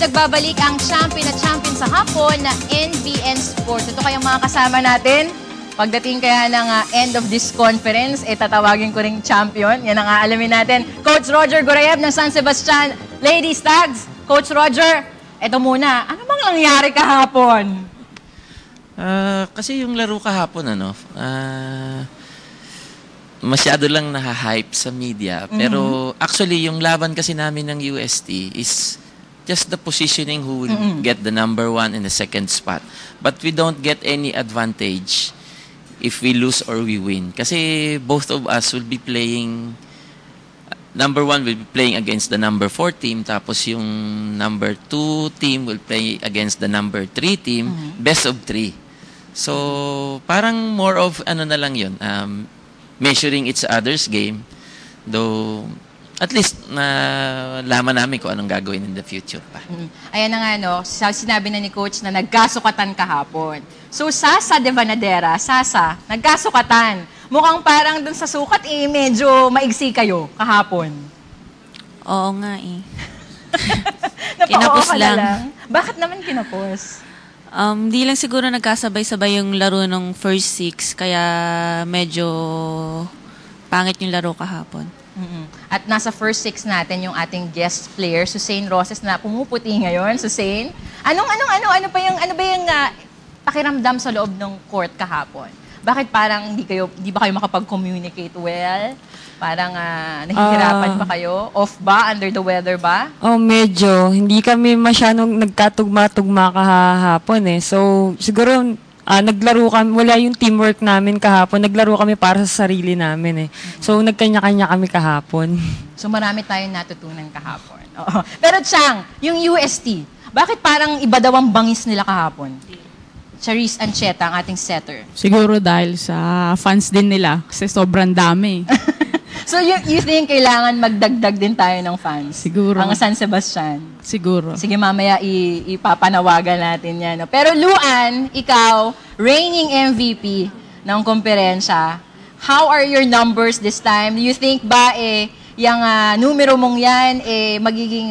nagbabalik ang champion at champion sa hapon na NBN Sports. Ito kayong mga kasama natin. Pagdating kaya ng end of this conference, tatawagin ko ring champion. Yan ang aalamin natin. Coach Roger Gorayev ng San Sebastian Ladies Tags. Coach Roger, ito muna. Ano bang nangyari kahapon? Kasi yung laro kahapon, masyado lang naha-hype sa media. Pero actually, yung laban kasi namin ng UST is just the positioning who will get the number 1 and the second spot. But we don't get any advantage if we lose or we win. Kasi both of us will be playing, number 1 will be playing against the number 4 team, tapos yung number 2 team will play against the number 3 team, best of 3. So, parang more of, na lang yun, measuring each other's game, though at least laman namin kung anong gagawin in the future pa. Ayan na nga, sinabi na ni Coach na nagkasukatan kahapon. So, Sasa de Vanadera, Sasa, nagkasukatan. Mukhang parang dun sa sukat, medyo maigsi kayo kahapon. Oo nga Kinapos lang. Bakit naman kinapos? Di lang siguro nagkasabay-sabay yung laro ng first 6, kaya medyo pangit yung laro kahapon. At nasa first 6 natin yung ating guest player, Susain Roses, na pumuputi ngayon. Susain, ano ba yung pakiramdam sa loob ng court kahapon? Bakit parang di ba kayo makapag-communicate well? Parang nahihirapan ba kayo? Off ba? Under the weather ba? Medyo. Hindi kami masyadong nagkatugma-tugma kahapon So, siguro naglaro kami, wala yung teamwork namin kahapon. Naglaro kami para sa sarili namin So, nagkanya-kanya kami kahapon. So, marami tayong natutunan kahapon. Oo. Pero Chang, yung UST, bakit parang iba daw ang bangis nila kahapon? Charisse Ancheta, ang ating setter. Siguro dahil sa fans din nila kasi sobrang dami. So you think kailangan magdagdag din tayo ng fans? Siguro. Ang San Sebastian? Siguro. Sige, mamaya ipapanawagan natin yan. Pero Luan, ikaw, reigning MVP ng komperensya, how are your numbers this time? Do you think ba yung numero mong yan magiging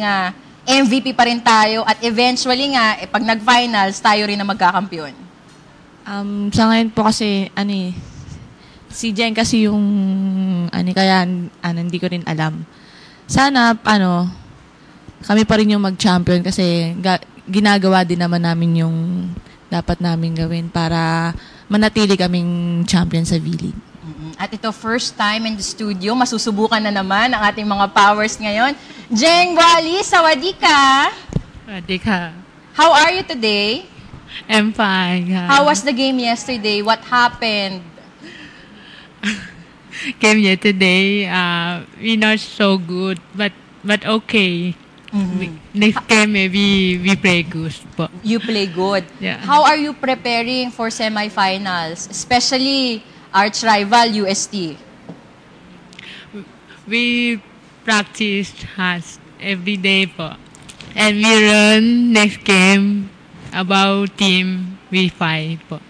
MVP pa rin tayo at eventually nga, pag nag-finals, tayo rin na magkakampiyon? Sa ngayon po kasi, si Jen kasi yung, kaya, hindi ko rin alam. Sana, kami pa rin yung mag-champion kasi ginagawa din naman namin yung dapat namin gawin para manatili kaming champion sa V-League. At ito, first time in the studio, masusubukan na naman ang ating mga powers ngayon. Jeng Wally, sawadika! Sawadika. How are you today? I'm fine. How was the game yesterday? What happened? Game yesterday, we not so good, but okay. Next game, maybe we play good. You play good. Yeah. How are you preparing for semifinals, especially arch rival UST? We practice hard every day po. And we learn next game about team we fight po.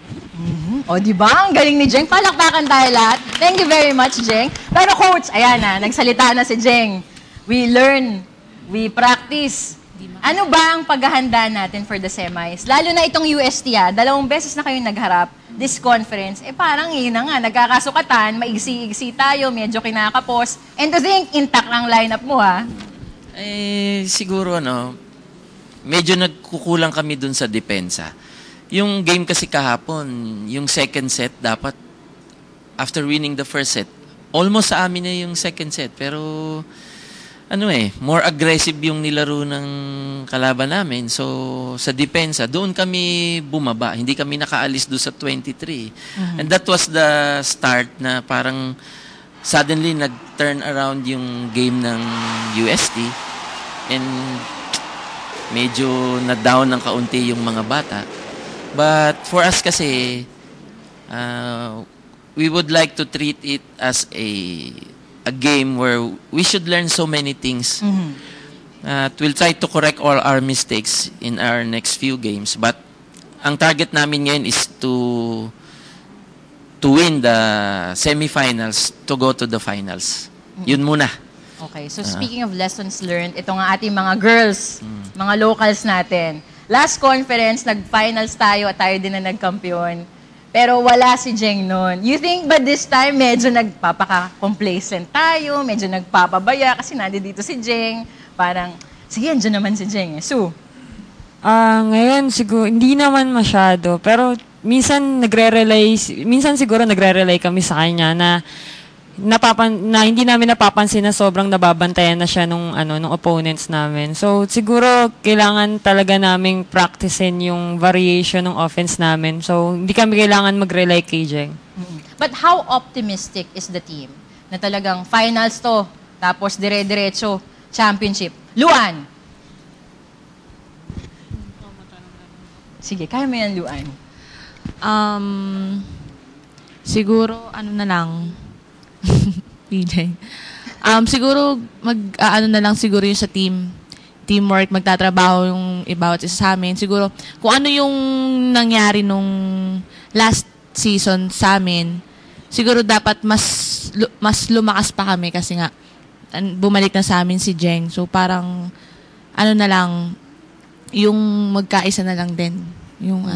O, di ba? Ang galing ni Jeng. Palakpakan tayo lahat. Thank you very much, Jeng. Pero coach, ayan nagsalita na si Jeng. We learn, we practice. Ano ba ang paghahanda natin for the semis? Lalo na itong UST, 2 beses na kayong nagharap this conference. Parang yun na nga, nagkakasukatan, maigsi-igsi tayo, medyo kinakapos. And to think, intact ang lineup mo, Siguro, medyo nagkukulang kami dun sa depensa. Yung game kasi kahapon, yung second set, dapat, after winning the first set, almost sa amin na yung second set. Pero, more aggressive yung nilaro ng kalaban namin. So, sa depensa, doon kami bumaba. Hindi kami nakaalis doon sa 23. And that was the start na parang suddenly nag-turn around yung game ng UST. And medyo na-down ng kaunti yung mga bata. But for us kasi, we would like to treat it as a game where we should learn so many things. We'll try to correct all our mistakes in our next few games. But ang target namin ngayon is to win the semifinals to go to the finals. Yun muna. Okay, so speaking of lessons learned, ito nga ating mga girls, mga locals natin. Last conference, nag-finals tayo at tayo din na nagkampiyon. Pero wala si Jeng noon. You think ba this time medyo nagpapaka-complacent tayo, medyo nagpapabaya kasi nandito si Jeng. Parang, sige, andyan naman si Jeng. Sue? Ngayon siguro hindi naman masyado, pero minsan siguro nagre-rely kami sa kanya na hindi namin napapansin na sobrang nababantayan na siya nung opponents namin. So siguro kailangan talaga naming practicein yung variation ng offense namin. So hindi kami kailangan mag-rely kay Jeng. But how optimistic is the team na talagang finals to, tapos dire-diretso, championship? Luan! Sige, kaya mo yan, Luan. Siguro, na lang, PJ. Siguro, na lang siguro yung sa teamwork, magtatrabaho yung ibawat isa sa amin. Siguro, kung ano yung nangyari nung last season sa amin, siguro dapat mas lumakas pa kami kasi nga, bumalik na sa amin si Jeng. So, parang, na lang, yung magkaisa na lang din. Yung